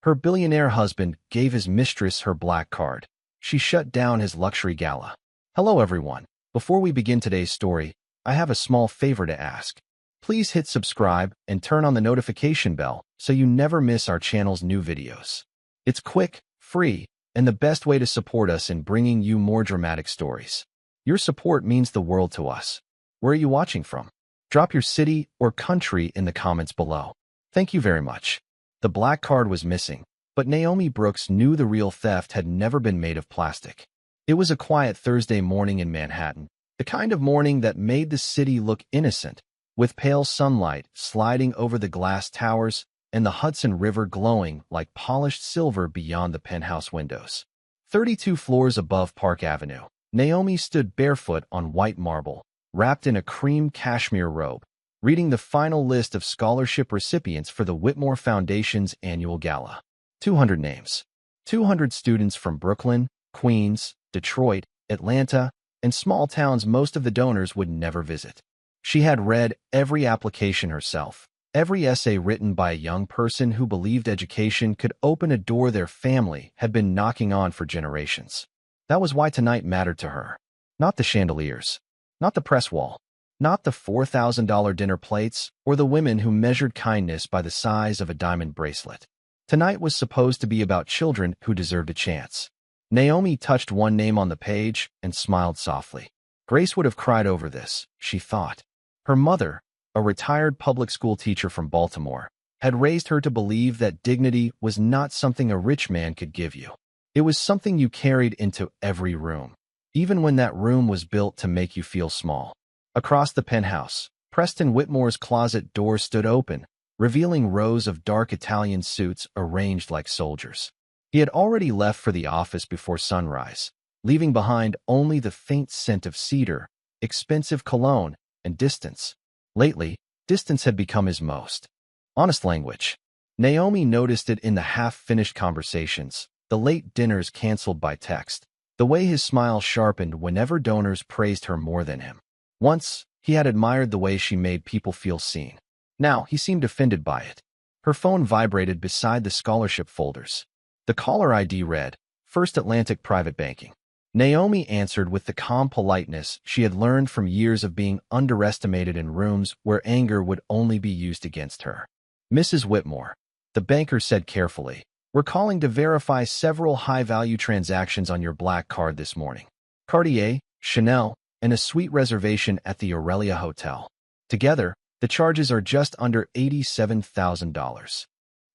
Her billionaire husband gave his mistress her black card. She shut down his luxury gala. Hello everyone. Before we begin today's story, I have a small favor to ask. Please hit subscribe and turn on the notification bell so you never miss our channel's new videos. It's quick, free, and the best way to support us in bringing you more dramatic stories. Your support means the world to us. Where are you watching from? Drop your city or country in the comments below. Thank you very much. The black card was missing, but Naomi Brooks knew the real theft had never been made of plastic. It was a quiet Thursday morning in Manhattan, the kind of morning that made the city look innocent, with pale sunlight sliding over the glass towers and the Hudson River glowing like polished silver beyond the penthouse windows. 32 floors above Park Avenue, Naomi stood barefoot on white marble, wrapped in a cream cashmere robe, reading the final list of scholarship recipients for the Whitmore Foundation's annual gala. 200 names. 200 students from Brooklyn, Queens, Detroit, Atlanta, and small towns most of the donors would never visit. She had read every application herself, every essay written by a young person who believed education could open a door their family had been knocking on for generations. That was why tonight mattered to her. Not the chandeliers, not the press wall, not the $4,000 dinner plates or the women who measured kindness by the size of a diamond bracelet. Tonight was supposed to be about children who deserved a chance. Naomi touched one name on the page and smiled softly. Grace would have cried over this, she thought. Her mother, a retired public school teacher from Baltimore, had raised her to believe that dignity was not something a rich man could give you. It was something you carried into every room, even when that room was built to make you feel small. Across the penthouse, Preston Whitmore's closet door stood open, revealing rows of dark Italian suits arranged like soldiers. He had already left for the office before sunrise, leaving behind only the faint scent of cedar, expensive cologne, and distance. Lately, distance had become his most honest language. Naomi noticed it in the half-finished conversations, the late dinners canceled by text, the way his smile sharpened whenever donors praised her more than him. Once, he had admired the way she made people feel seen. Now, he seemed offended by it. Her phone vibrated beside the scholarship folders. The caller ID read, First Atlantic Private Banking. Naomi answered with the calm politeness she had learned from years of being underestimated in rooms where anger would only be used against her. Mrs. Whitmore, the banker said carefully, we're calling to verify several high-value transactions on your black card this morning. Cartier, Chanel, and a suite reservation at the Aurelia Hotel. Together, the charges are just under $87,000.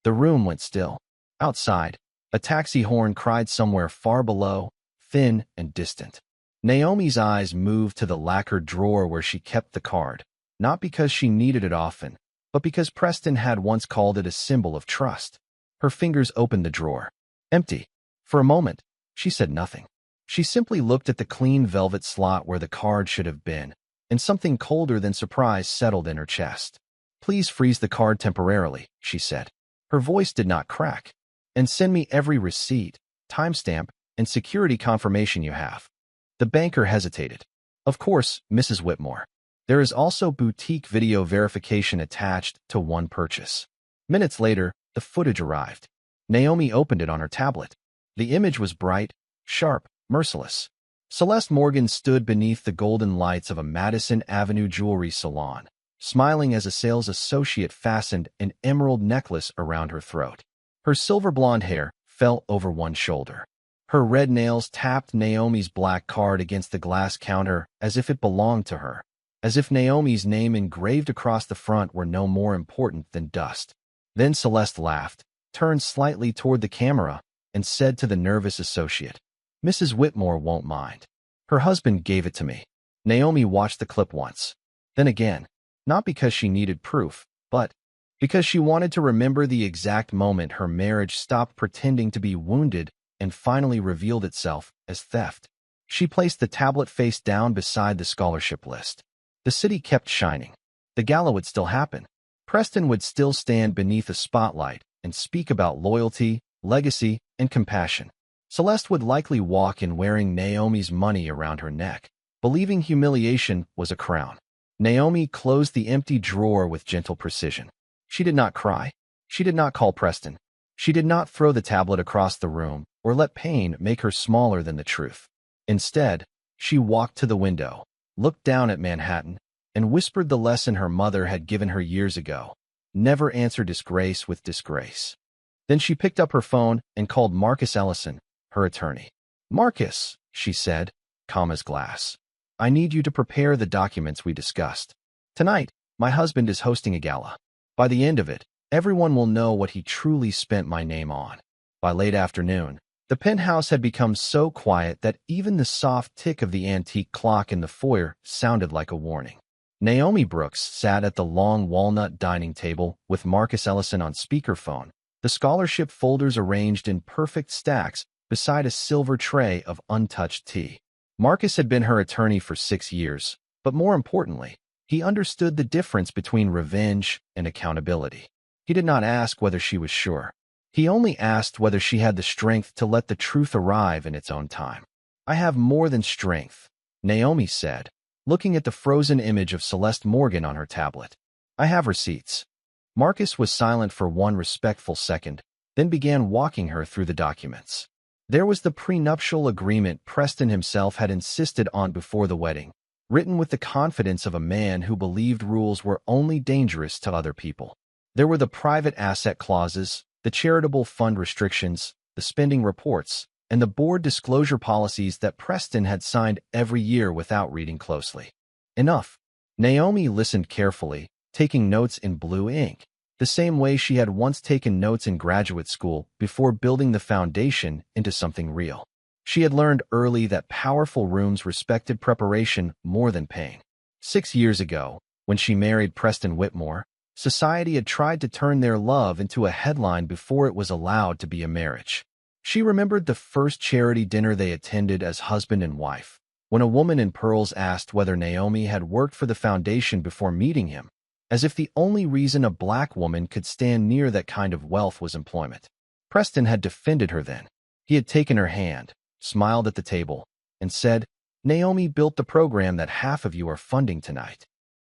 The room went still. Outside, a taxi horn cried somewhere far below, thin and distant. Naomi's eyes moved to the lacquered drawer where she kept the card, not because she needed it often, but because Preston had once called it a symbol of trust. Her fingers opened the drawer. Empty. For a moment, she said nothing. She simply looked at the clean velvet slot where the card should have been, and something colder than surprise settled in her chest. Please freeze the card temporarily, she said. Her voice did not crack. And send me every receipt, timestamp, and security confirmation you have. The banker hesitated. Of course, Mrs. Whitmore. There is also boutique video verification attached to one purchase. Minutes later, the footage arrived. Naomi opened it on her tablet. The image was bright, sharp, merciless. Celeste Morgan stood beneath the golden lights of a Madison Avenue jewelry salon, smiling as a sales associate fastened an emerald necklace around her throat. Her silver blonde hair fell over one shoulder. Her red nails tapped Naomi's black card against the glass counter as if it belonged to her, as if Naomi's name engraved across the front were no more important than dust. Then Celeste laughed, turned slightly toward the camera, and said to the nervous associate, Mrs. Whitmore won't mind. Her husband gave it to me. Naomi watched the clip once, then again, not because she needed proof, but because she wanted to remember the exact moment her marriage stopped pretending to be wounded and finally revealed itself as theft. She placed the tablet face down beside the scholarship list. The city kept shining. The gala would still happen. Preston would still stand beneath a spotlight and speak about loyalty, legacy, and compassion. Celeste would likely walk in wearing Naomi's money around her neck, believing humiliation was a crown. Naomi closed the empty drawer with gentle precision. She did not cry. She did not call Preston. She did not throw the tablet across the room or let pain make her smaller than the truth. Instead, she walked to the window, looked down at Manhattan, and whispered the lesson her mother had given her years ago: never answer disgrace with disgrace. Then she picked up her phone and called Marcus Ellison, her attorney. "Marcus," she said, calm as glass, "I need you to prepare the documents we discussed. Tonight, my husband is hosting a gala. By the end of it, everyone will know what he truly spent my name on." By late afternoon, the penthouse had become so quiet that even the soft tick of the antique clock in the foyer sounded like a warning. Naomi Brooks sat at the long walnut dining table with Marcus Ellison on speakerphone, the scholarship folders arranged in perfect stacks beside a silver tray of untouched tea. Marcus had been her attorney for 6 years, but more importantly, he understood the difference between revenge and accountability. He did not ask whether she was sure. He only asked whether she had the strength to let the truth arrive in its own time. "I have more than strength," Naomi said, looking at the frozen image of Celeste Morgan on her tablet. "I have receipts." Marcus was silent for one respectful second, then began walking her through the documents. There was the prenuptial agreement Preston himself had insisted on before the wedding, written with the confidence of a man who believed rules were only dangerous to other people. There were the private asset clauses, the charitable fund restrictions, the spending reports, and the board disclosure policies that Preston had signed every year without reading closely. Enough. Naomi listened carefully, taking notes in blue ink, the same way she had once taken notes in graduate school before building the foundation into something real. She had learned early that powerful rooms respected preparation more than pain. 6 years ago, when she married Preston Whitmore, society had tried to turn their love into a headline before it was allowed to be a marriage. She remembered the first charity dinner they attended as husband and wife, when a woman in pearls asked whether Naomi had worked for the foundation before meeting him, as if the only reason a black woman could stand near that kind of wealth was employment. Preston had defended her then. He had taken her hand, smiled at the table, and said, "Naomi built the program that half of you are funding tonight."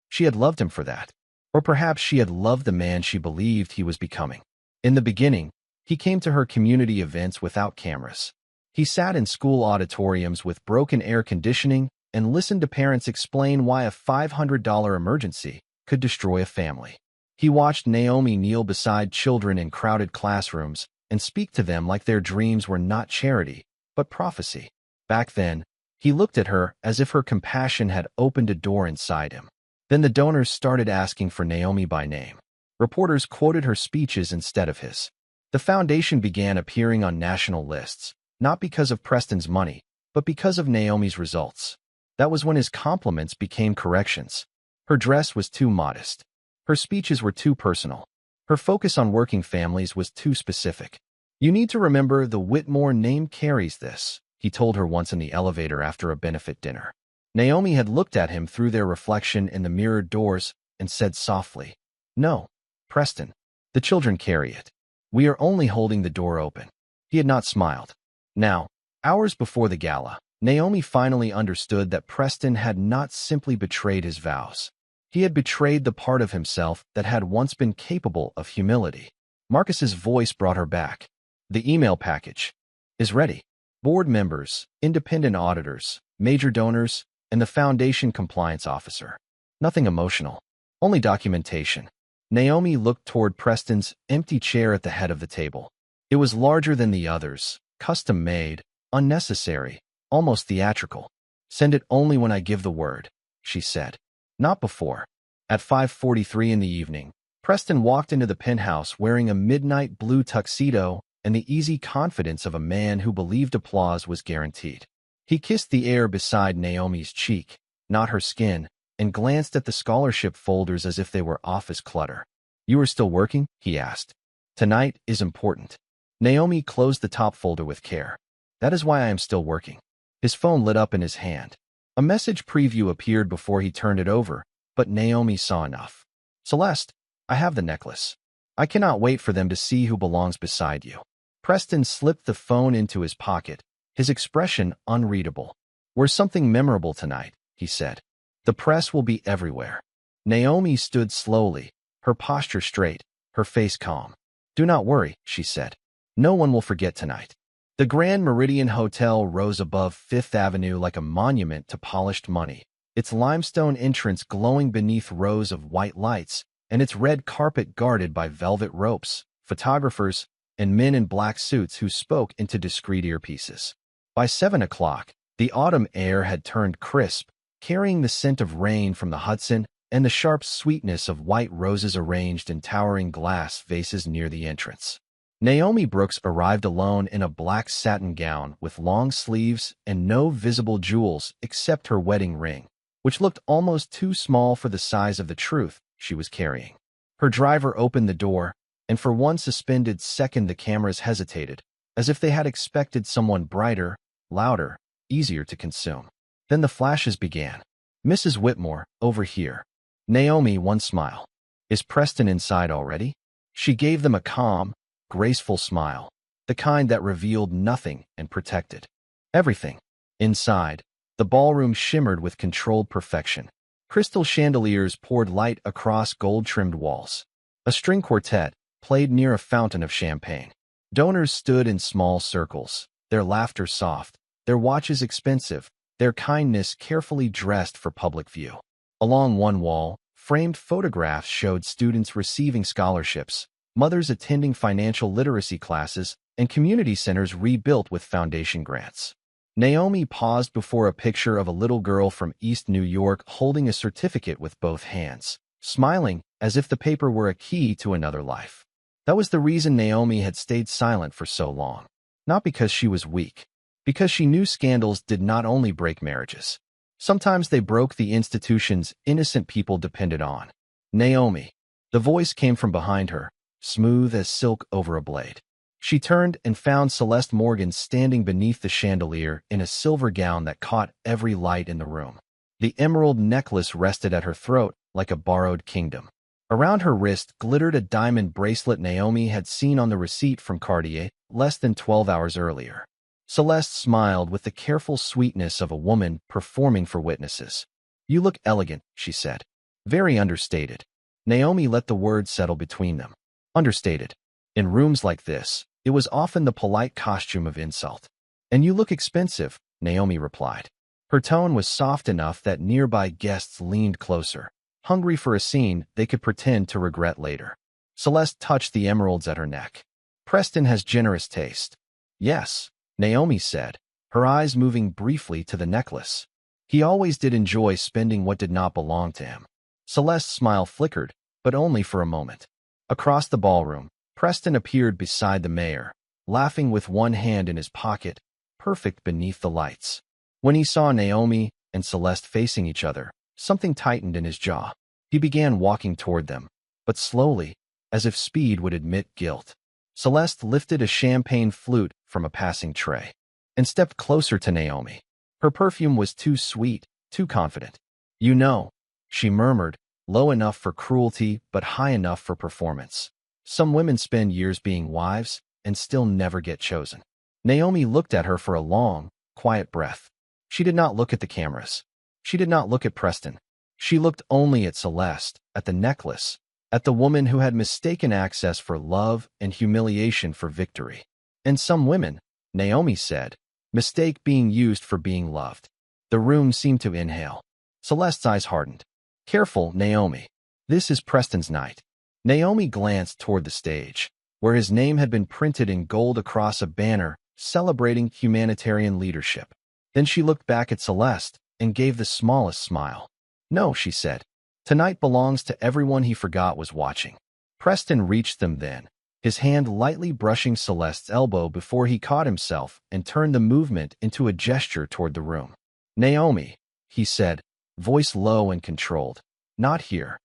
She had loved him for that. Or perhaps she had loved the man she believed he was becoming. In the beginning, he came to her community events without cameras. He sat in school auditoriums with broken air conditioning and listened to parents explain why a $500 emergency could destroy a family. He watched Naomi kneel beside children in crowded classrooms and speak to them like their dreams were not charity, but prophecy. Back then, he looked at her as if her compassion had opened a door inside him. Then the donors started asking for Naomi by name. Reporters quoted her speeches instead of his. The foundation began appearing on national lists, not because of Preston's money, but because of Naomi's results. That was when his compliments became corrections. Her dress was too modest. Her speeches were too personal. Her focus on working families was too specific. "You need to remember the Whitmore name carries this," he told her once in the elevator after a benefit dinner. Naomi had looked at him through their reflection in the mirrored doors and said softly, "No, Preston, the children carry it. We are only holding the door open." He had not smiled. Now, hours before the gala, Naomi finally understood that Preston had not simply betrayed his vows. He had betrayed the part of himself that had once been capable of humility. Marcus's voice brought her back. "The email package is ready. Board members, independent auditors, major donors, and the foundation compliance officer. Nothing emotional, only documentation." Naomi looked toward Preston's empty chair at the head of the table. It was larger than the others, custom-made, unnecessary, almost theatrical. "Send it only when I give the word," she said. Not before. At 5:43 in the evening, Preston walked into the penthouse wearing a midnight blue tuxedo and the easy confidence of a man who believed applause was guaranteed. He kissed the air beside Naomi's cheek, not her skin, and glanced at the scholarship folders as if they were office clutter. "You are still working?" he asked. "Tonight is important." Naomi closed the top folder with care. "That is why I am still working." His phone lit up in his hand. A message preview appeared before he turned it over, but Naomi saw enough. "Celeste, I have the necklace. I cannot wait for them to see who belongs beside you." Preston slipped the phone into his pocket, his expression unreadable. "We're something memorable tonight," he said. "The press will be everywhere." Naomi stood slowly, her posture straight, her face calm. "Do not worry," she said. No one will forget tonight. The Grand Meridian Hotel rose above Fifth Avenue like a monument to polished money, its limestone entrance glowing beneath rows of white lights, and its red carpet guarded by velvet ropes, photographers, and men in black suits who spoke into discreet earpieces. By 7 o'clock, the autumn air had turned crisp, carrying the scent of rain from the Hudson and the sharp sweetness of white roses arranged in towering glass vases near the entrance. Naomi Brooks arrived alone in a black satin gown with long sleeves and no visible jewels except her wedding ring, which looked almost too small for the size of the truth she was carrying. Her driver opened the door, and for one suspended second the cameras hesitated, as if they had expected someone brighter, louder, easier to consume. Then the flashes began. "Mrs. Whitmore, over here." Naomi, one smile. "Is Preston inside already?" She gave them a calm, graceful smile, the kind that revealed nothing and protected everything. Inside, the ballroom shimmered with controlled perfection. Crystal chandeliers poured light across gold-trimmed walls. A string quartet played near a fountain of champagne. Donors stood in small circles, their laughter soft, their watches expensive, their kindness carefully dressed for public view. Along one wall, framed photographs showed students receiving scholarships, mothers attending financial literacy classes, and community centers rebuilt with foundation grants. Naomi paused before a picture of a little girl from East New York holding a certificate with both hands, smiling as if the paper were a key to another life. That was the reason Naomi had stayed silent for so long. Not because she was weak, because she knew scandals did not only break marriages. Sometimes they broke the institutions innocent people depended on. "Naomi." The voice came from behind her, smooth as silk over a blade. She turned and found Celeste Morgan standing beneath the chandelier in a silver gown that caught every light in the room. The emerald necklace rested at her throat like a borrowed kingdom. Around her wrist glittered a diamond bracelet Naomi had seen on the receipt from Cartier less than 12 hours earlier. Celeste smiled with the careful sweetness of a woman performing for witnesses. "You look elegant," she said. "Very understated." Naomi let the words settle between them. Understated. In rooms like this, it was often the polite costume of insult. "And you look expensive," Naomi replied. Her tone was soft enough that nearby guests leaned closer, hungry for a scene they could pretend to regret later. Celeste touched the emeralds at her neck. "Preston has generous taste." "Yes," Naomi said, her eyes moving briefly to the necklace. "He always did enjoy spending what did not belong to him." Celeste's smile flickered, but only for a moment. Across the ballroom, Preston appeared beside the mayor, laughing with one hand in his pocket, perfect beneath the lights. When he saw Naomi and Celeste facing each other, something tightened in his jaw. He began walking toward them, but slowly, as if speed would admit guilt. Celeste lifted a champagne flute from a passing tray and stepped closer to Naomi. Her perfume was too sweet, too confident. "You know," she murmured, low enough for cruelty but high enough for performance. "Some women spend years being wives and still never get chosen." Naomi looked at her for a long, quiet breath. She did not look at the cameras. She did not look at Preston. She looked only at Celeste, at the necklace, at the woman who had mistaken access for love and humiliation for victory. "And some women," Naomi said, "mistake being used for being loved." The room seemed to inhale. Celeste's eyes hardened. "Careful, Naomi. This is Preston's night." Naomi glanced toward the stage, where his name had been printed in gold across a banner celebrating humanitarian leadership. Then she looked back at Celeste and gave the smallest smile. "No," she said. "Tonight belongs to everyone he forgot was watching." Preston reached them then, his hand lightly brushing Celeste's elbow before he caught himself and turned the movement into a gesture toward the room. "Naomi," he said, voice low and controlled. "Not here."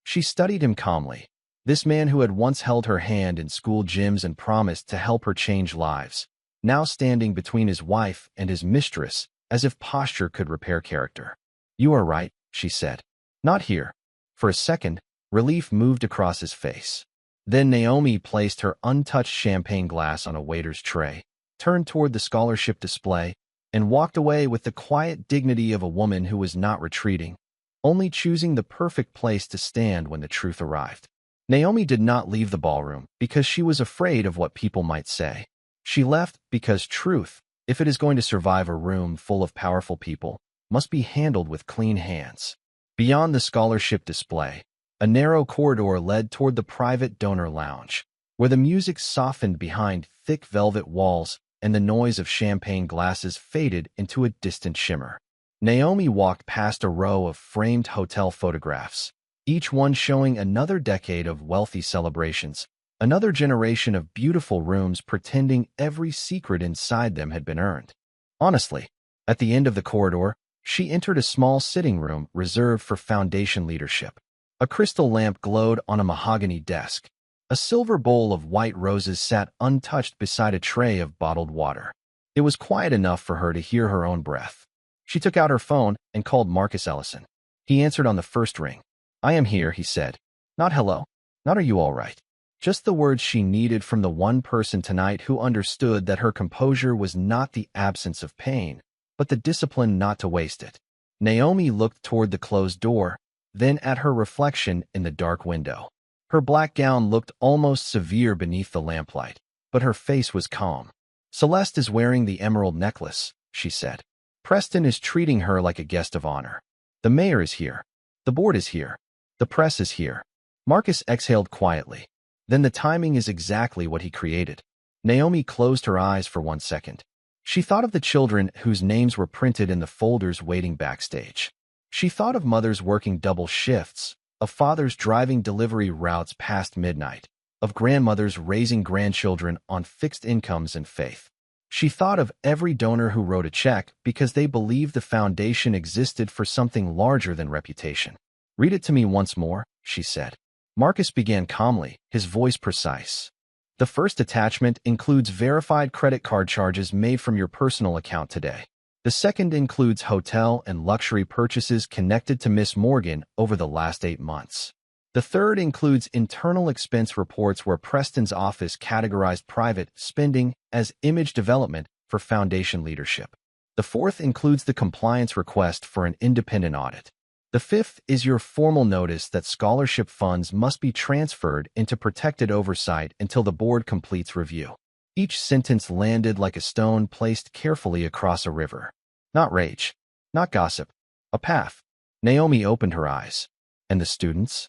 She studied him calmly. This man who had once held her hand in school gyms and promised to help her change lives, now standing between his wife and his mistress as if posture could repair character. "You are right," she said. "Not here." For a second, relief moved across his face. Then Naomi placed her untouched champagne glass on a waiter's tray, turned toward the scholarship display, and walked away with the quiet dignity of a woman who was not retreating, only choosing the perfect place to stand when the truth arrived. Naomi did not leave the ballroom because she was afraid of what people might say. She left because truth, if it is going to survive a room full of powerful people, must be handled with clean hands. Beyond the scholarship display, a narrow corridor led toward the private donor lounge, where the music softened behind thick velvet walls and the noise of champagne glasses faded into a distant shimmer. Naomi walked past a row of framed hotel photographs, each one showing another decade of wealthy celebrations, another generation of beautiful rooms pretending every secret inside them had been earned. Honestly, at the end of the corridor, she entered a small sitting room reserved for foundation leadership. A crystal lamp glowed on a mahogany desk. A silver bowl of white roses sat untouched beside a tray of bottled water. It was quiet enough for her to hear her own breath. She took out her phone and called Marcus Ellison. He answered on the first ring. "I am here," he said. "Not hello. Not are you all right." Just the words she needed from the one person tonight who understood that her composure was not the absence of pain, but the discipline not to waste it. Naomi looked toward the closed door, then at her reflection in the dark window. Her black gown looked almost severe beneath the lamplight, but her face was calm. "Celeste is wearing the emerald necklace," she said. "Preston is treating her like a guest of honor. The mayor is here. The board is here. The press is here." Marcus exhaled quietly. Then the timing is exactly what he created. Naomi closed her eyes for 1 second. She thought of the children whose names were printed in the folders waiting backstage. She thought of mothers working double shifts, of fathers driving delivery routes past midnight, of grandmothers raising grandchildren on fixed incomes and faith. She thought of every donor who wrote a check because they believed the foundation existed for something larger than reputation. "Read it to me once more," she said. Marcus began calmly, his voice precise. "The first attachment includes verified credit card charges made from your personal account today. The second includes hotel and luxury purchases connected to Miss Morgan over the last 8 months. The third includes internal expense reports where Preston's office categorized private spending as image development for foundation leadership. The fourth includes the compliance request for an independent audit. The fifth is your formal notice that scholarship funds must be transferred into protected oversight until the board completes review." Each sentence landed like a stone placed carefully across a river. Not rage, not gossip, a path. Naomi opened her eyes. "And the students?"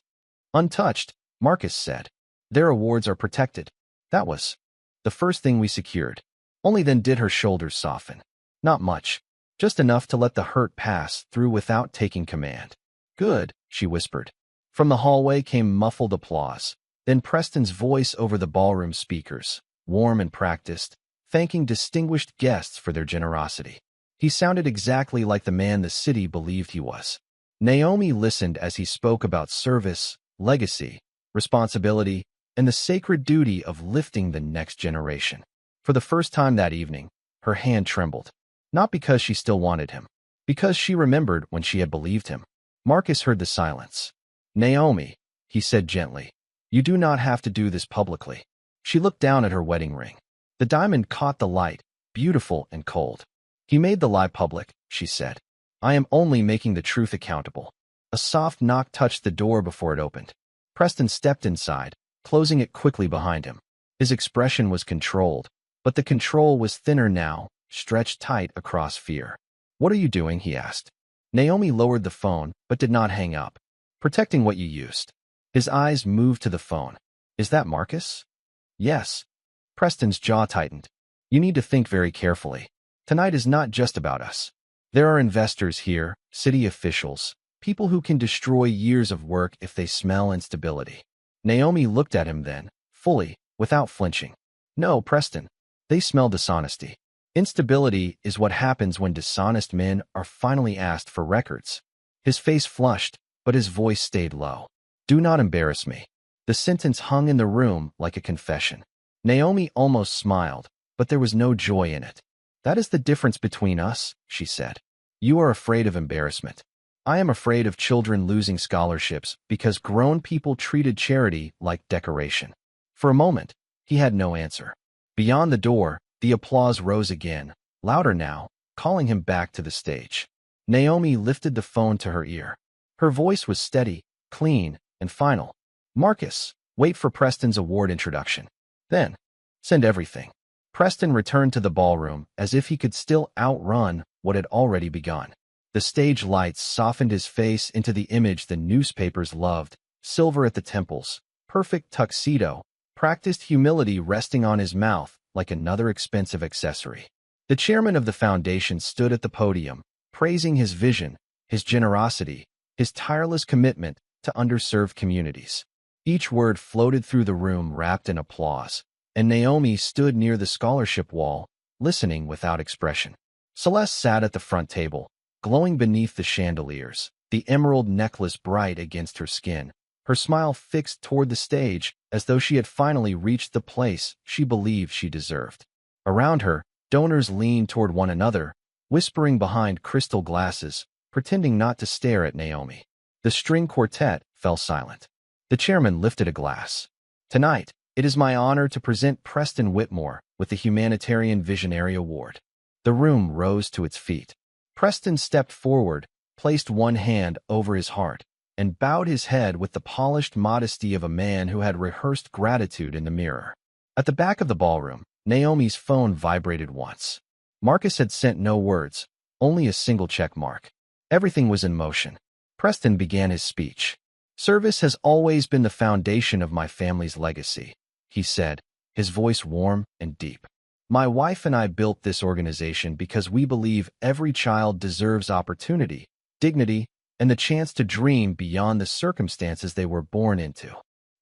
"Untouched," Marcus said. "Their awards are protected. That was the first thing we secured." Only then did her shoulders soften. Not much, just enough to let the hurt pass through without taking command. "Good," she whispered. From the hallway came muffled applause, then Preston's voice over the ballroom speakers, warm and practiced, thanking distinguished guests for their generosity. He sounded exactly like the man the city believed he was. Naomi listened as he spoke about service, legacy, responsibility, and the sacred duty of lifting the next generation. For the first time that evening, her hand trembled. Not because she still wanted him, because she remembered when she had believed him. Marcus heard the silence. "Naomi," he said gently, "you do not have to do this publicly." She looked down at her wedding ring. The diamond caught the light, beautiful and cold. "He made the lie public," she said. "I am only making the truth accountable." A soft knock touched the door before it opened. Preston stepped inside, closing it quickly behind him. His expression was controlled, but the control was thinner now, stretched tight across fear. "What are you doing?" he asked. Naomi lowered the phone, but did not hang up. "Protecting what you used." His eyes moved to the phone. "Is that Marcus?" "Yes." Preston's jaw tightened. "You need to think very carefully. Tonight is not just about us. There are investors here, city officials, people who can destroy years of work if they smell instability." Naomi looked at him then, fully, without flinching. "No, Preston. They smell dishonesty. Instability is what happens when dishonest men are finally asked for records." His face flushed, but his voice stayed low. "Do not embarrass me." The sentence hung in the room like a confession. Naomi almost smiled, but there was no joy in it. "That is the difference between us," she said. "You are afraid of embarrassment. I am afraid of children losing scholarships because grown people treated charity like decoration." For a moment, he had no answer. Beyond the door, the applause rose again, louder now, calling him back to the stage. Naomi lifted the phone to her ear. Her voice was steady, clean, and final. "Marcus, Wait for Preston's award introduction. Then, send everything. Preston returned to the ballroom as if he could still outrun what had already begun. The stage lights softened his face into the image the newspapers loved, silver at the temples, perfect tuxedo, practiced humility resting on his mouth like another expensive accessory. The chairman of the foundation stood at the podium, praising his vision, his generosity, his tireless commitment to underserved communities. Each word floated through the room wrapped in applause, and Naomi stood near the scholarship wall, listening without expression. Celeste sat at the front table, glowing beneath the chandeliers, the emerald necklace bright against her skin, her smile fixed toward the stage as though she had finally reached the place she believed she deserved. Around her, donors leaned toward one another, whispering behind crystal glasses, pretending not to stare at Naomi. The string quartet fell silent. The chairman lifted a glass. Tonight, it is my honor to present Preston Whitmore with the Humanitarian Visionary Award. The room rose to its feet. Preston stepped forward, placed one hand over his heart, and bowed his head with the polished modesty of a man who had rehearsed gratitude in the mirror. At the back of the ballroom, Naomi's phone vibrated once. Marcus had sent no words, only a single check mark. Everything was in motion. Preston began his speech. Service has always been the foundation of my family's legacy, he said, his voice warm and deep. My wife and I built this organization because we believe every child deserves opportunity, dignity, and the chance to dream beyond the circumstances they were born into.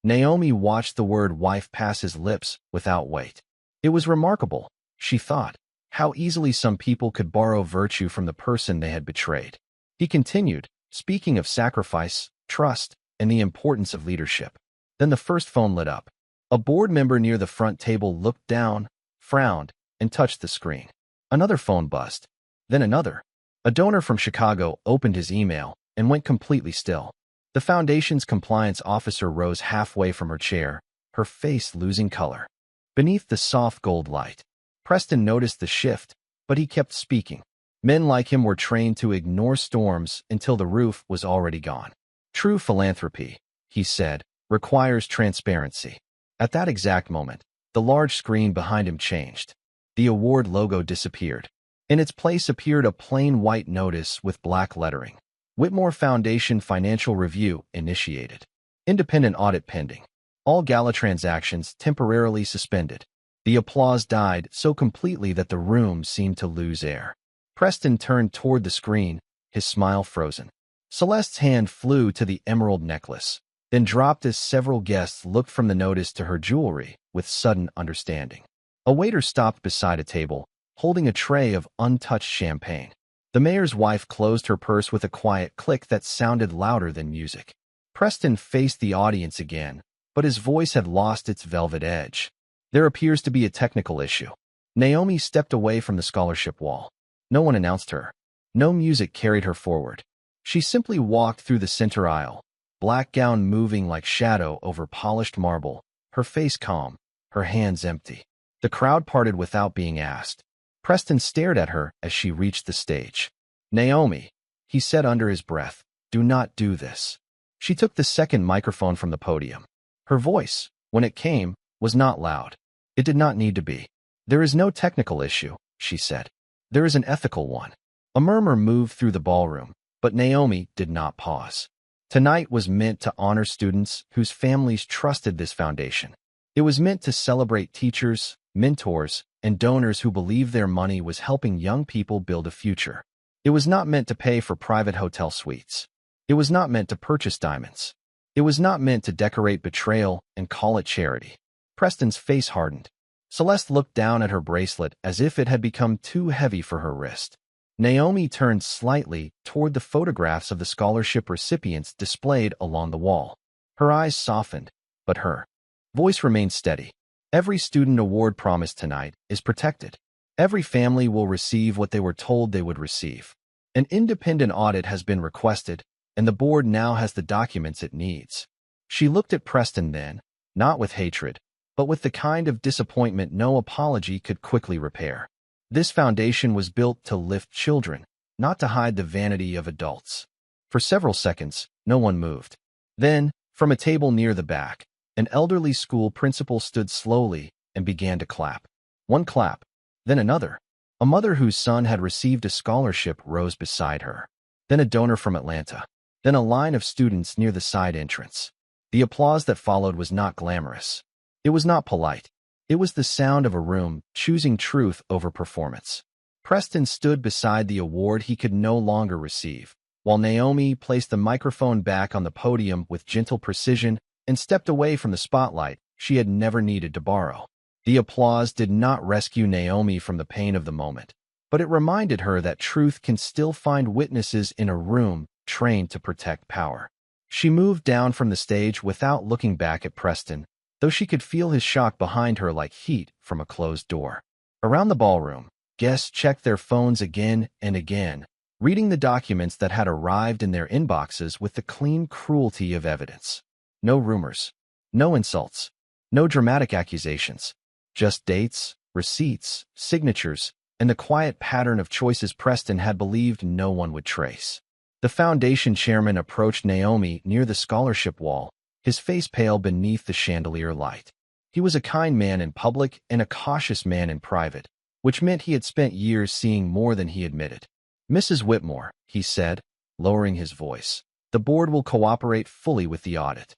Naomi watched the word wife pass his lips without weight. It was remarkable, she thought, how easily some people could borrow virtue from the person they had betrayed. He continued, speaking of sacrifice, trust, and the importance of leadership. Then the first phone lit up. A board member near the front table looked down, frowned, and touched the screen. Another phone buzzed. Then another. A donor from Chicago opened his email and went completely still. The foundation's compliance officer rose halfway from her chair, her face losing color. Beneath the soft gold light, Preston noticed the shift, but he kept speaking. Men like him were trained to ignore storms until the roof was already gone. True philanthropy, he said, requires transparency. At that exact moment, the large screen behind him changed. The award logo disappeared. In its place appeared a plain white notice with black lettering. Whitmore Foundation Financial Review initiated. Independent audit pending. All Gala transactions temporarily suspended. The applause died so completely that the room seemed to lose air. Preston turned toward the screen, his smile frozen. Celeste's hand flew to the emerald necklace, then dropped as several guests looked from the notice to her jewelry with sudden understanding. A waiter stopped beside a table, holding a tray of untouched champagne. The mayor's wife closed her purse with a quiet click that sounded louder than music. Preston faced the audience again, but his voice had lost its velvet edge. There appears to be a technical issue. Naomi stepped away from the scholarship wall. No one announced her. No music carried her forward. She simply walked through the center aisle, black gown moving like shadow over polished marble, her face calm, her hands empty. The crowd parted without being asked. Preston stared at her as she reached the stage. Naomi, he said under his breath, do not do this. She took the second microphone from the podium. Her voice, when it came, was not loud. It did not need to be. There is no technical issue, she said. There is an ethical one. A murmur moved through the ballroom, but Naomi did not pause. Tonight was meant to honor students whose families trusted this foundation. It was meant to celebrate teachers, mentors, and donors who believed their money was helping young people build a future. It was not meant to pay for private hotel suites. It was not meant to purchase diamonds. It was not meant to decorate betrayal and call it charity. Preston's face hardened. Celeste looked down at her bracelet as if it had become too heavy for her wrist. Naomi turned slightly toward the photographs of the scholarship recipients displayed along the wall. Her eyes softened, but her voice remained steady. Every student award promised tonight is protected. Every family will receive what they were told they would receive. An independent audit has been requested, and the board now has the documents it needs. She looked at Preston then, not with hatred, but with the kind of disappointment no apology could quickly repair. This foundation was built to lift children, not to hide the vanity of adults. For several seconds, no one moved. Then, from a table near the back, An elderly school principal stood slowly and began to clap. One clap, then another. A mother whose son had received a scholarship rose beside her. Then a donor from Atlanta. Then a line of students near the side entrance. The applause that followed was not glamorous. It was not polite. It was the sound of a room choosing truth over performance. Preston stood beside the award he could no longer receive, while Naomi placed the microphone back on the podium with gentle precision and stepped away from the spotlight she had never needed to borrow. The applause did not rescue Naomi from the pain of the moment, but it reminded her that truth can still find witnesses in a room trained to protect power. She moved down from the stage without looking back at Preston, though she could feel his shock behind her like heat from a closed door. Around the ballroom, guests checked their phones again and again, reading the documents that had arrived in their inboxes with the clean cruelty of evidence. No rumors, no insults, no dramatic accusations, just dates, receipts, signatures, and the quiet pattern of choices Preston had believed no one would trace. The foundation chairman approached Naomi near the scholarship wall, his face pale beneath the chandelier light. He was a kind man in public and a cautious man in private, which meant he had spent years seeing more than he admitted. "Mrs. Whitmore," he said, lowering his voice, "the board will cooperate fully with the audit."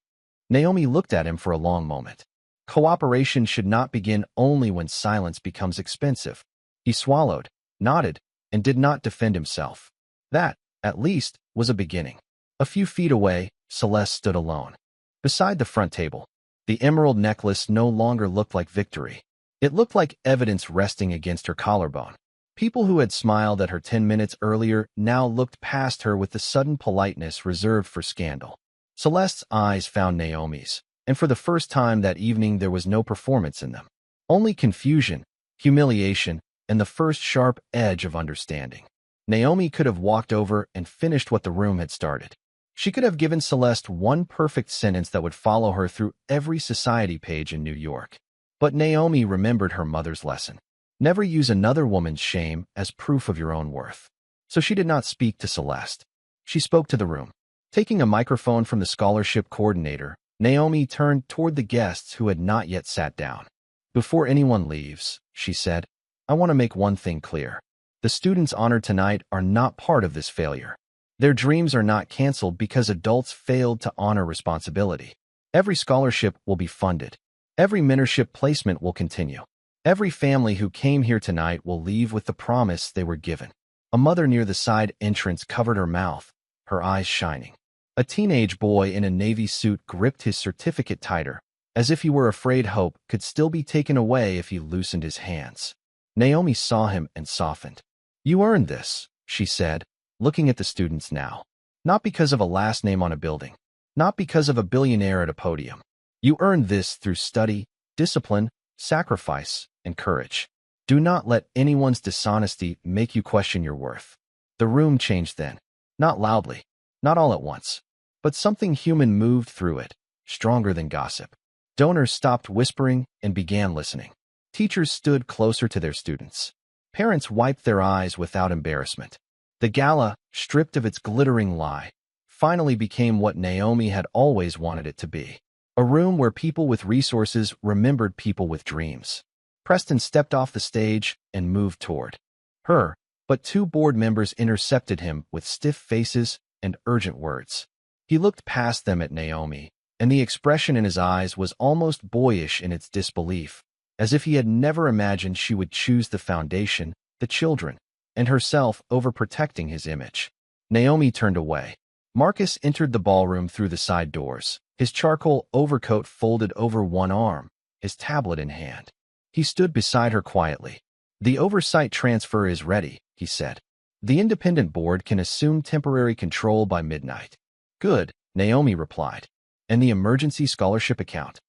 Naomi looked at him for a long moment. Cooperation should not begin only when silence becomes expensive. He swallowed, nodded, and did not defend himself. That, at least, was a beginning. A few feet away, Celeste stood alone. Beside the front table, the emerald necklace no longer looked like victory. It looked like evidence resting against her collarbone. People who had smiled at her 10 minutes earlier now looked past her with the sudden politeness reserved for scandal. Celeste's eyes found Naomi's, and for the first time that evening there was no performance in them. Only confusion, humiliation, and the first sharp edge of understanding. Naomi could have walked over and finished what the room had started. She could have given Celeste one perfect sentence that would follow her through every society page in New York. But Naomi remembered her mother's lesson. Never use another woman's shame as proof of your own worth. So she did not speak to Celeste. She spoke to the room. Taking a microphone from the scholarship coordinator, Naomi turned toward the guests who had not yet sat down. "Before anyone leaves," she said, "I want to make one thing clear. The students honored tonight are not part of this failure. Their dreams are not canceled because adults failed to honor responsibility. Every scholarship will be funded. Every mentorship placement will continue. Every family who came here tonight will leave with the promise they were given." A mother near the side entrance covered her mouth, her eyes shining. A teenage boy in a navy suit gripped his certificate tighter, as if he were afraid hope could still be taken away if he loosened his hands. Naomi saw him and softened. "You earned this," she said, looking at the students now. "Not because of a last name on a building. Not because of a billionaire at a podium. You earned this through study, discipline, sacrifice, and courage. Do not let anyone's dishonesty make you question your worth." The room changed then. Not loudly, not all at once, but something human moved through it, stronger than gossip. Donors stopped whispering and began listening. Teachers stood closer to their students. Parents wiped their eyes without embarrassment. The gala, stripped of its glittering lie, finally became what Naomi had always wanted it to be. A room where people with resources remembered people with dreams. Preston stepped off the stage and moved toward her, but two board members intercepted him with stiff faces and urgent words. He looked past them at Naomi, and the expression in his eyes was almost boyish in its disbelief, as if he had never imagined she would choose the foundation, the children, and herself over protecting his image. Naomi turned away. Marcus entered the ballroom through the side doors, his charcoal overcoat folded over one arm, his tablet in hand. He stood beside her quietly. "The oversight transfer is ready," he said. "The independent board can assume temporary control by midnight." "Good," Naomi replied. "And the emergency scholarship account?"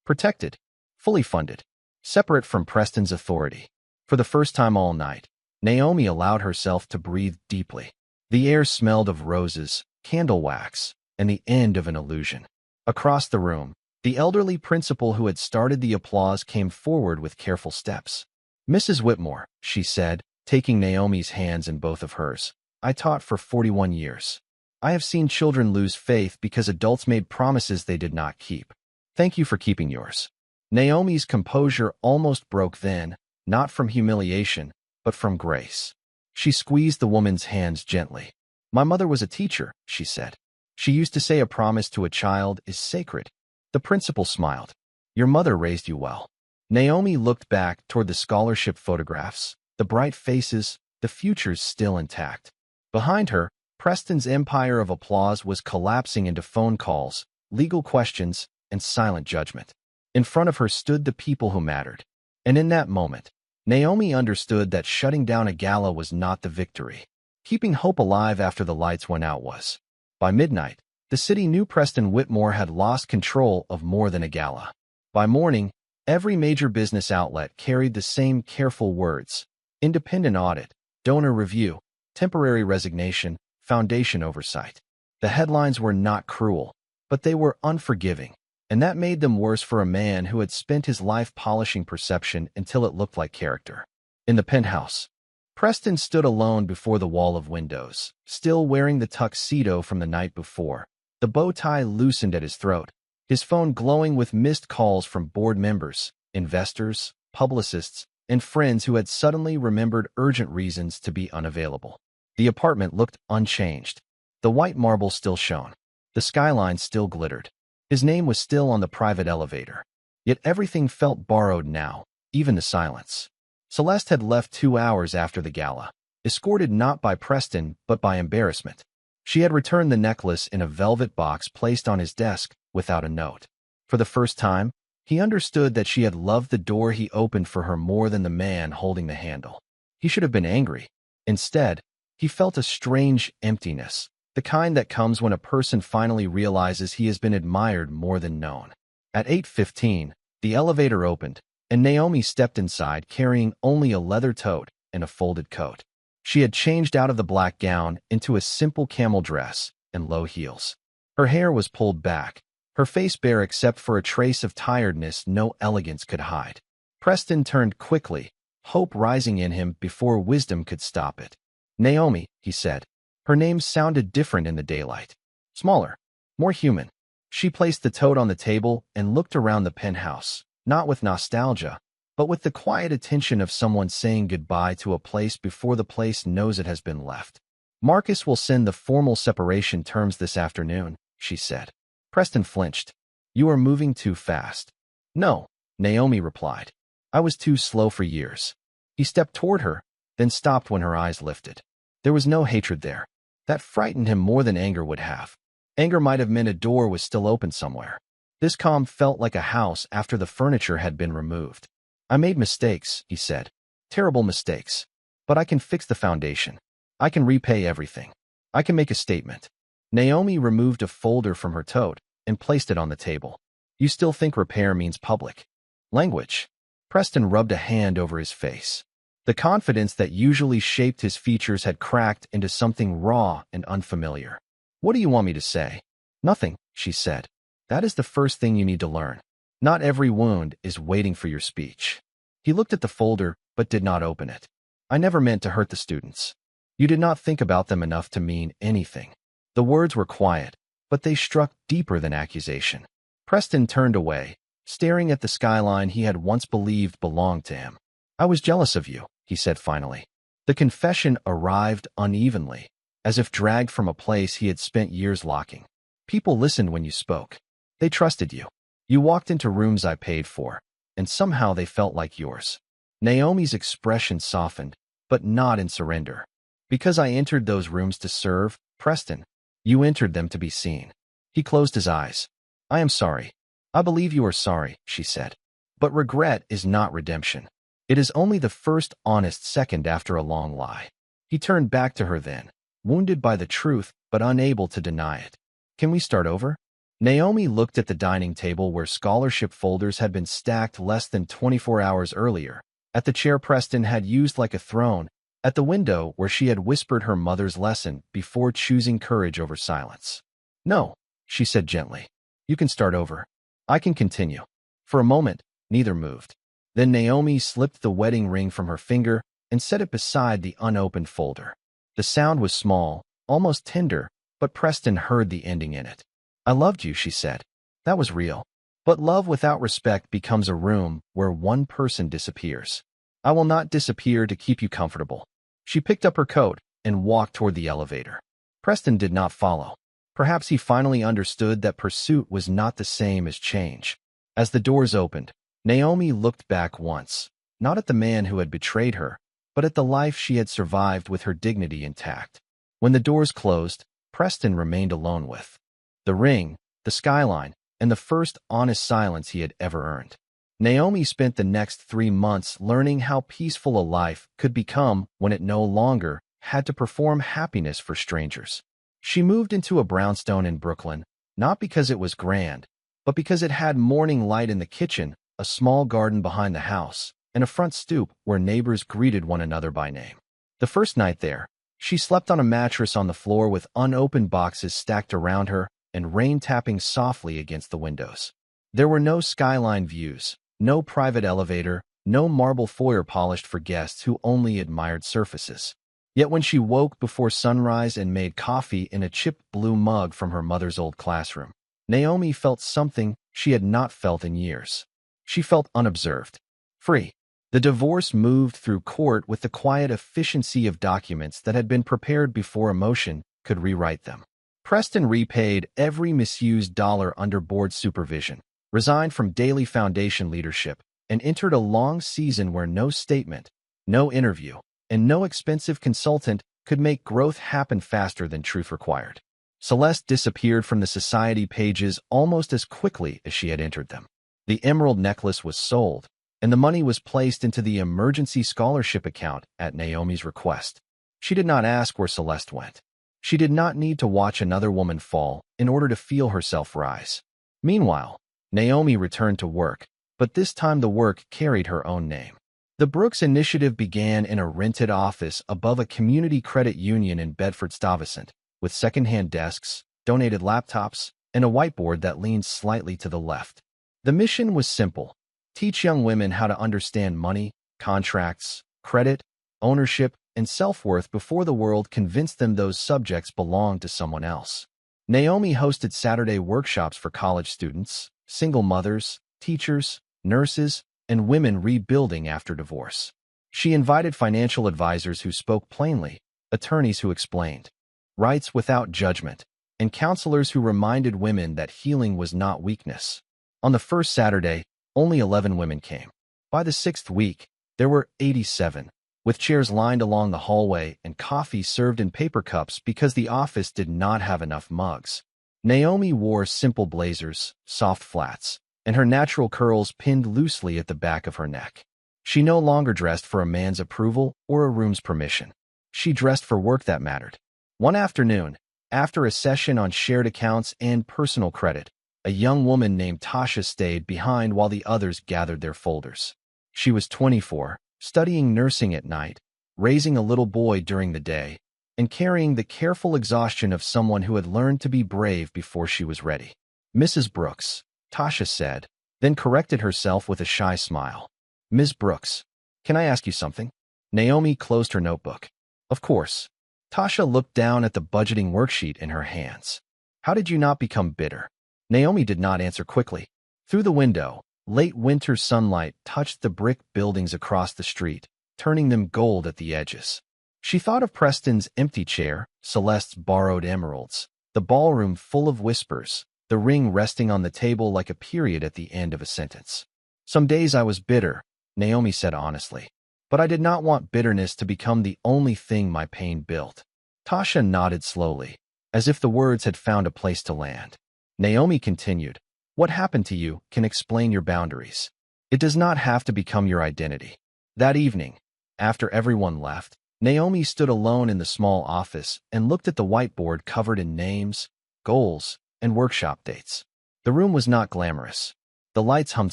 "Protected, fully funded, separate from Preston's authority." For the first time all night, Naomi allowed herself to breathe deeply. The air smelled of roses, candle wax, and the end of an illusion. Across the room, the elderly principal who had started the applause came forward with careful steps. "Mrs. Whitmore," she said, taking Naomi's hands in both of hers, "I taught for 41 years. I have seen children lose faith because adults made promises they did not keep. Thank you for keeping yours. Naomi's composure almost broke then, not from humiliation, but from grace. She squeezed the woman's hands gently. My mother was a teacher, she said. She used to say a promise to a child is sacred. The principal smiled. Your mother raised you well. Naomi looked back toward the scholarship photographs, the bright faces, the futures still intact. Behind her, Preston's empire of applause was collapsing into phone calls, legal questions, and silent judgment. In front of her stood the people who mattered. And in that moment, Naomi understood that shutting down a gala was not the victory. Keeping hope alive after the lights went out was. By midnight, the city knew Preston Whitmore had lost control of more than a gala. By morning, every major business outlet carried the same careful words: independent audit, donor review, temporary resignation, foundation oversight. The headlines were not cruel, but they were unforgiving, and that made them worse for a man who had spent his life polishing perception until it looked like character. In the penthouse, Preston stood alone before the wall of windows, still wearing the tuxedo from the night before, the bow tie loosened at his throat, his phone glowing with missed calls from board members, investors, publicists, and friends who had suddenly remembered urgent reasons to be unavailable. The apartment looked unchanged. The white marble still shone. The skyline still glittered. His name was still on the private elevator. Yet everything felt borrowed now, even the silence. Celeste had left 2 hours after the gala, escorted not by Preston but by embarrassment. She had returned the necklace in a velvet box placed on his desk without a note. For the first time, he understood that she had loved the door he opened for her more than the man holding the handle. He should have been angry. Instead, he felt a strange emptiness, the kind that comes when a person finally realizes he has been admired more than known. At 8:15, the elevator opened, and Naomi stepped inside carrying only a leather tote and a folded coat. She had changed out of the black gown into a simple camel dress and low heels. Her hair was pulled back, her face bare except for a trace of tiredness no elegance could hide. Preston turned quickly, hope rising in him before wisdom could stop it. Naomi, he said. Her name sounded different in the daylight. Smaller, more human. She placed the tote on the table and looked around the penthouse, not with nostalgia, but with the quiet attention of someone saying goodbye to a place before the place knows it has been left. Marcus will send the formal separation terms this afternoon, she said. Preston flinched. You are moving too fast. No, Naomi replied. I was too slow for years. He stepped toward her, then stopped when her eyes lifted. There was no hatred there. That frightened him more than anger would have. Anger might have meant a door was still open somewhere. This calm felt like a house after the furniture had been removed. I made mistakes, he said. Terrible mistakes. But I can fix the foundation. I can repay everything. I can make a statement. Naomi removed a folder from her tote and placed it on the table. You still think repair means public language? Preston rubbed a hand over his face. The confidence that usually shaped his features had cracked into something raw and unfamiliar. What do you want me to say? Nothing, she said. That is the first thing you need to learn. Not every wound is waiting for your speech. He looked at the folder, but did not open it. I never meant to hurt the students. You did not think about them enough to mean anything. The words were quiet, but they struck deeper than accusation. Preston turned away, staring at the skyline he had once believed belonged to him. I was jealous of you, he said finally. The confession arrived unevenly, as if dragged from a place he had spent years locking. People listened when you spoke. They trusted you. You walked into rooms I paid for, and somehow they felt like yours. Naomi's expression softened, but not in surrender. Because I entered those rooms to serve, Preston, you entered them to be seen. He closed his eyes. I am sorry. I believe you are sorry, she said. But regret is not redemption. It is only the first honest second after a long lie. He turned back to her then, wounded by the truth but unable to deny it. Can we start over? Naomi looked at the dining table where scholarship folders had been stacked less than 24 hours earlier, at the chair Preston had used like a throne, at the window where she had whispered her mother's lesson before choosing courage over silence. No, she said gently. You can start over. I can continue. For a moment, neither moved. Then Naomi slipped the wedding ring from her finger and set it beside the unopened folder. The sound was small, almost tender, but Preston heard the ending in it. I loved you, she said. That was real. But love without respect becomes a room where one person disappears. I will not disappear to keep you comfortable. She picked up her coat and walked toward the elevator. Preston did not follow. Perhaps he finally understood that pursuit was not the same as change. As the doors opened, Naomi looked back once, not at the man who had betrayed her, but at the life she had survived with her dignity intact. When the doors closed, Preston remained alone with the ring, the skyline, and the first honest silence he had ever earned. Naomi spent the next 3 months learning how peaceful a life could become when it no longer had to perform happiness for strangers. She moved into a brownstone in Brooklyn, not because it was grand, but because it had morning light in the kitchen, a small garden behind the house, and a front stoop where neighbors greeted one another by name. The first night there, she slept on a mattress on the floor with unopened boxes stacked around her and rain tapping softly against the windows. There were no skyline views, no private elevator, no marble foyer polished for guests who only admired surfaces. Yet when she woke before sunrise and made coffee in a chipped blue mug from her mother's old classroom, Naomi felt something she had not felt in years. She felt unobserved, free. The divorce moved through court with the quiet efficiency of documents that had been prepared before emotion could rewrite them. Preston repaid every misused dollar under board supervision, resigned from daily foundation leadership, and entered a long season where no statement, no interview, and no expensive consultant could make growth happen faster than truth required. Celeste disappeared from the society pages almost as quickly as she had entered them. The emerald necklace was sold, and the money was placed into the emergency scholarship account at Naomi's request. She did not ask where Celeste went. She did not need to watch another woman fall in order to feel herself rise. Meanwhile, Naomi returned to work, but this time the work carried her own name. The Brooks Initiative began in a rented office above a community credit union in Bedford-Stuyvesant, with second-hand desks, donated laptops, and a whiteboard that leaned slightly to the left. The mission was simple: teach young women how to understand money, contracts, credit, ownership, and self-worth before the world convinced them those subjects belonged to someone else. Naomi hosted Saturday workshops for college students, single mothers, teachers, nurses, and women rebuilding after divorce. She invited financial advisors who spoke plainly, attorneys who explained rights without judgment, and counselors who reminded women that healing was not weakness. On the first Saturday, only 11 women came. By the 6th week, there were 87, with chairs lined along the hallway and coffee served in paper cups because the office did not have enough mugs. Naomi wore simple blazers, soft flats, and her natural curls pinned loosely at the back of her neck. She no longer dressed for a man's approval or a room's permission. She dressed for work that mattered. One afternoon, after a session on shared accounts and personal credit, a young woman named Tasha stayed behind while the others gathered their folders. She was 24, studying nursing at night, raising a little boy during the day, and carrying the careful exhaustion of someone who had learned to be brave before she was ready. "Mrs. Brooks," Tasha said, then corrected herself with a shy smile. "Ms. Brooks, can I ask you something?" Naomi closed her notebook. "Of course." Tasha looked down at the budgeting worksheet in her hands. "How did you not become bitter?" Naomi did not answer quickly. Through the window, late winter sunlight touched the brick buildings across the street, turning them gold at the edges. She thought of Preston's empty chair, Celeste's borrowed emeralds, the ballroom full of whispers, the ring resting on the table like a period at the end of a sentence. "Some days I was bitter," Naomi said honestly. "But I did not want bitterness to become the only thing my pain built." Tasha nodded slowly, as if the words had found a place to land. Naomi continued, "What happened to you can explain your boundaries. It does not have to become your identity." That evening, after everyone left, Naomi stood alone in the small office and looked at the whiteboard covered in names, goals, and workshop dates. The room was not glamorous. The lights hummed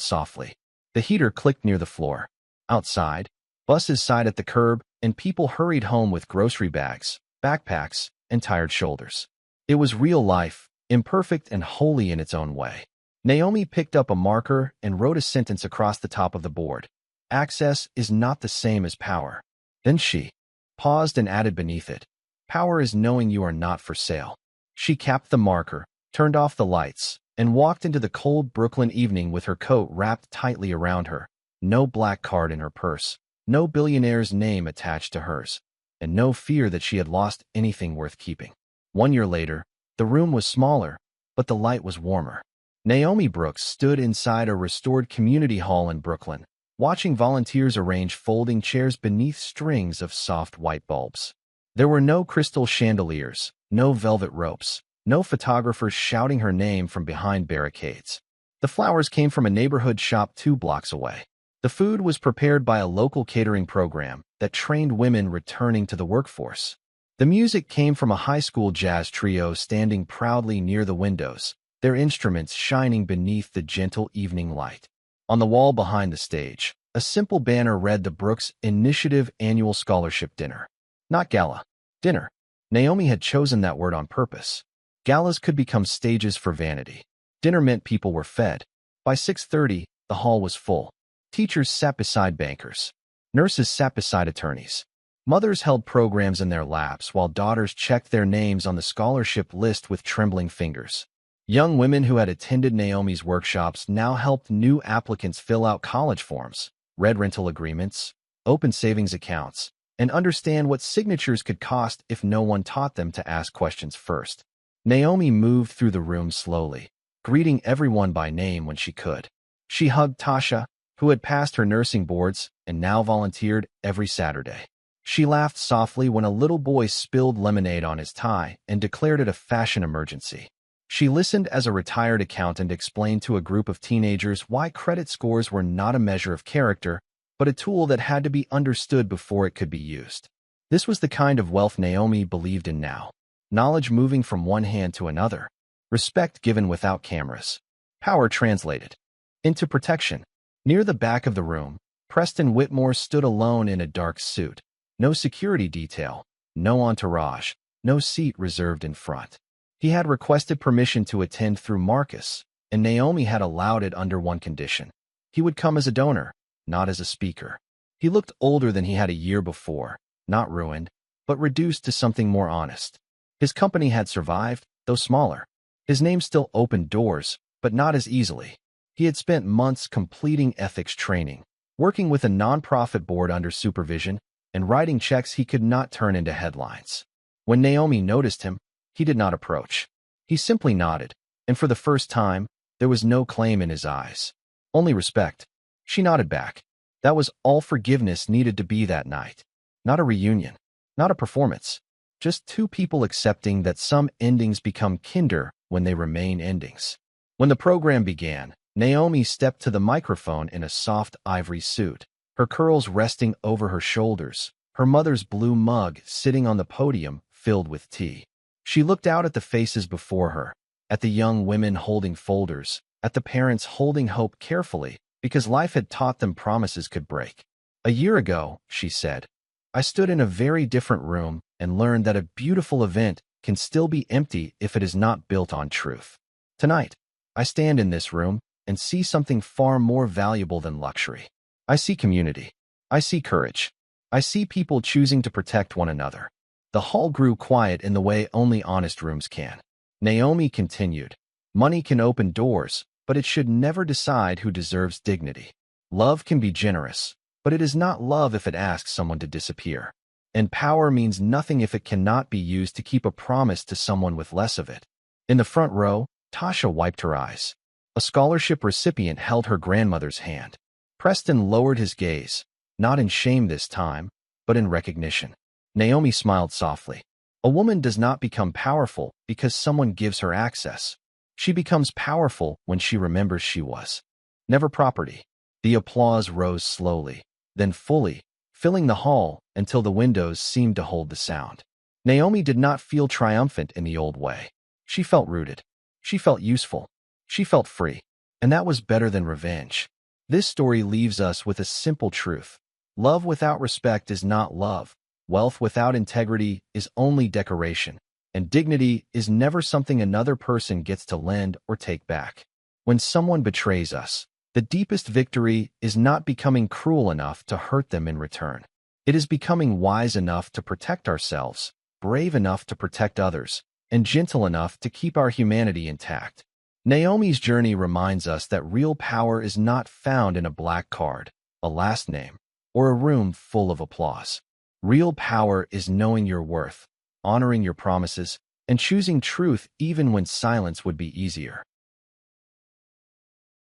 softly. The heater clicked near the floor. Outside, buses sighed at the curb, and people hurried home with grocery bags, backpacks, and tired shoulders. It was real life, imperfect and holy in its own way. Naomi picked up a marker and wrote a sentence across the top of the board. "Access is not the same as power." Then she paused and added beneath it, "Power is knowing you are not for sale." She capped the marker, turned off the lights, and walked into the cold Brooklyn evening with her coat wrapped tightly around her, no black card in her purse, no billionaire's name attached to hers, and no fear that she had lost anything worth keeping. 1 year later, the room was smaller, but the light was warmer. Naomi Brooks stood inside a restored community hall in Brooklyn, watching volunteers arrange folding chairs beneath strings of soft white bulbs. There were no crystal chandeliers, no velvet ropes, no photographers shouting her name from behind barricades. The flowers came from a neighborhood shop 2 blocks away. The food was prepared by a local catering program that trained women returning to the workforce. The music came from a high school jazz trio standing proudly near the windows, their instruments shining beneath the gentle evening light. On the wall behind the stage, a simple banner read the Brooks Initiative Annual Scholarship Dinner. Not gala. Dinner. Naomi had chosen that word on purpose. Galas could become stages for vanity. Dinner meant people were fed. By 6:30, the hall was full. Teachers sat beside bankers. Nurses sat beside attorneys. Mothers held programs in their laps while daughters checked their names on the scholarship list with trembling fingers. Young women who had attended Naomi's workshops now helped new applicants fill out college forms, read rental agreements, open savings accounts, and understand what signatures could cost if no one taught them to ask questions first. Naomi moved through the room slowly, greeting everyone by name when she could. She hugged Tasha, who had passed her nursing boards and now volunteered every Saturday. She laughed softly when a little boy spilled lemonade on his tie and declared it a fashion emergency. She listened as a retired accountant explained to a group of teenagers why credit scores were not a measure of character, but a tool that had to be understood before it could be used. This was the kind of wealth Naomi believed in now. Knowledge moving from one hand to another. Respect given without cameras. Power translated into protection. Near the back of the room, Preston Whitmore stood alone in a dark suit. No security detail, no entourage, no seat reserved in front. He had requested permission to attend through Marcus, and Naomi had allowed it under one condition. He would come as a donor, not as a speaker. He looked older than he had a year before, not ruined, but reduced to something more honest. His company had survived, though smaller. His name still opened doors, but not as easily. He had spent months completing ethics training, working with a nonprofit board under supervision, and writing checks he could not turn into headlines. When Naomi noticed him, he did not approach. He simply nodded, and for the first time, there was no claim in his eyes. Only respect. She nodded back. That was all forgiveness needed to be that night. Not a reunion. Not a performance. Just 2 people accepting that some endings become kinder when they remain endings. When the program began, Naomi stepped to the microphone in a soft ivory suit, her curls resting over her shoulders, her mother's blue mug sitting on the podium filled with tea. She looked out at the faces before her, at the young women holding folders, at the parents holding hope carefully, because life had taught them promises could break. A year ago, she said, I stood in a very different room and learned that a beautiful event can still be empty if it is not built on truth. Tonight, I stand in this room and see something far more valuable than luxury. I see community. I see courage. I see people choosing to protect one another. The hall grew quiet in the way only honest rooms can. Naomi continued, money can open doors, but it should never decide who deserves dignity. Love can be generous, but it is not love if it asks someone to disappear. And power means nothing if it cannot be used to keep a promise to someone with less of it. In the front row, Tasha wiped her eyes. A scholarship recipient held her grandmother's hand. Preston lowered his gaze, not in shame this time, but in recognition. Naomi smiled softly. A woman does not become powerful because someone gives her access. She becomes powerful when she remembers she was never property. The applause rose slowly, then fully, filling the hall until the windows seemed to hold the sound. Naomi did not feel triumphant in the old way. She felt rooted. She felt useful. She felt free. And that was better than revenge. This story leaves us with a simple truth. Love without respect is not love. Wealth without integrity is only decoration. And dignity is never something another person gets to lend or take back. When someone betrays us, the deepest victory is not becoming cruel enough to hurt them in return. It is becoming wise enough to protect ourselves, brave enough to protect others, and gentle enough to keep our humanity intact. Naomi's journey reminds us that real power is not found in a black card, a last name, or a room full of applause. Real power is knowing your worth, honoring your promises, and choosing truth even when silence would be easier.